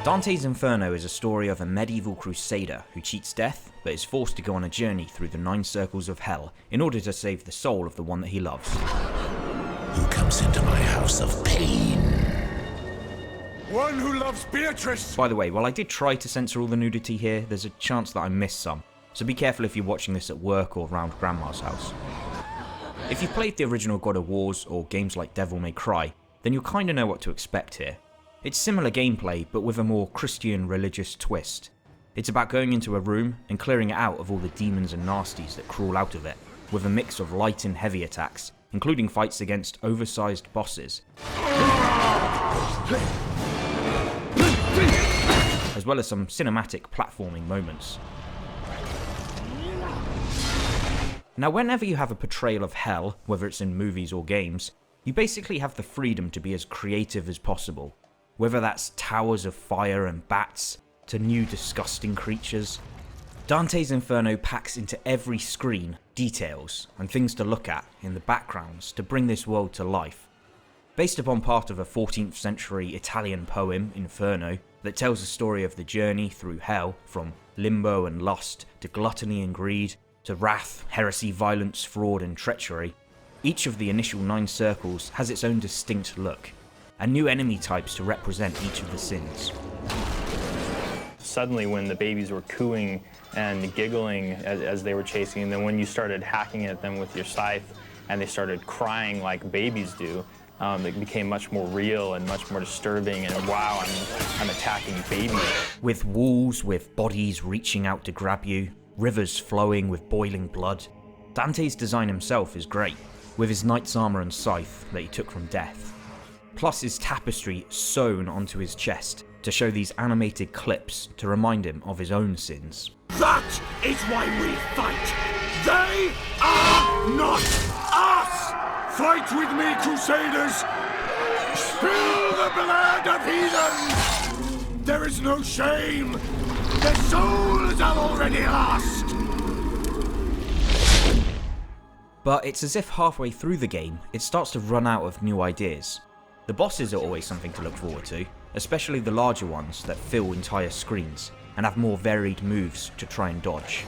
Dante's Inferno is a story of a medieval crusader who cheats death, but is forced to go on a journey through the 9 circles of hell in order to save the soul of the one that he loves. Who comes into my house of pain? One who loves Beatrice! By the way, while I did try to censor all the nudity here, there's a chance that I missed some, so be careful if you're watching this at work or around Grandma's house. If you've played the original God of Wars or games like Devil May Cry, then you'll kinda know what to expect here. It's similar gameplay, but with a more Christian religious twist. It's about going into a room and clearing it out of all the demons and nasties that crawl out of it, with a mix of light and heavy attacks, including fights against oversized bosses, as well as some cinematic platforming moments. Now, whenever you have a portrayal of hell, whether it's in movies or games, you basically have the freedom to be as creative as possible. Whether that's towers of fire and bats, to new disgusting creatures. Dante's Inferno packs into every screen details and things to look at in the backgrounds to bring this world to life. Based upon part of a 14th century Italian poem, Inferno, that tells the story of the journey through hell, from limbo and lust to gluttony and greed, to wrath, heresy, violence, fraud and treachery, each of the initial 9 circles has its own distinct look, and new enemy types to represent each of the sins. Suddenly when the babies were cooing and giggling as they were chasing, and then when you started hacking at them with your scythe and they started crying like babies do, it became much more real and much more disturbing, and wow, I'm attacking babies. With walls with bodies reaching out to grab you, rivers flowing with boiling blood, Dante's design himself is great, with his knight's armour and scythe that he took from death. Plus his tapestry sewn onto his chest to show these animated clips to remind him of his own sins. That is why we fight! They are not us! Fight with me, Crusaders! Spill the blood of heathens! There is no shame! Their souls are already lost! But it's as if halfway through the game, it starts to run out of new ideas. The bosses are always something to look forward to, especially the larger ones that fill entire screens and have more varied moves to try and dodge.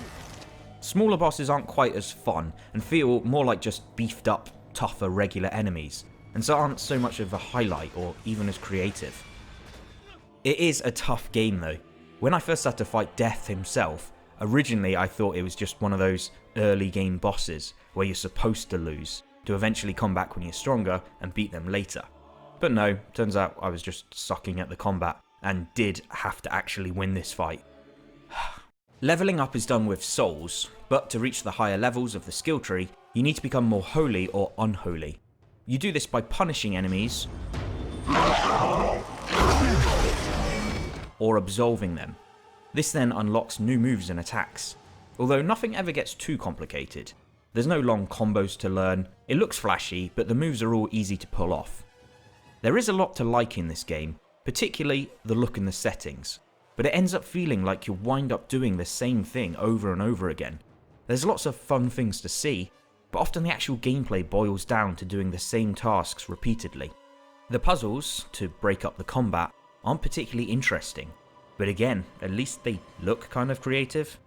Smaller bosses aren't quite as fun and feel more like just beefed up, tougher regular enemies, and so aren't so much of a highlight or even as creative. It is a tough game though. When I first had to fight Death himself, originally I thought it was just one of those early game bosses where you're supposed to lose, to eventually come back when you're stronger and beat them later. But no, turns out I was just sucking at the combat and did have to actually win this fight. Leveling up is done with souls, but to reach the higher levels of the skill tree, you need to become more holy or unholy. You do this by punishing enemies or absolving them. This then unlocks new moves and attacks, although nothing ever gets too complicated. There's no long combos to learn, it looks flashy, but the moves are all easy to pull off. There is a lot to like in this game, particularly the look and the settings, but it ends up feeling like you wind up doing the same thing over and over again. There's lots of fun things to see, but often the actual gameplay boils down to doing the same tasks repeatedly. The puzzles, to break up the combat, aren't particularly interesting, but again, at least they look kind of creative.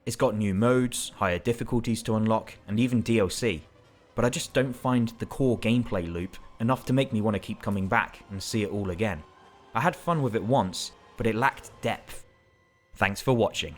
It's got new modes, higher difficulties to unlock, and even DLC, but I just don't find the core gameplay loop enough to make me want to keep coming back and see it all again. I had fun with it once, but it lacked depth. Thanks for watching.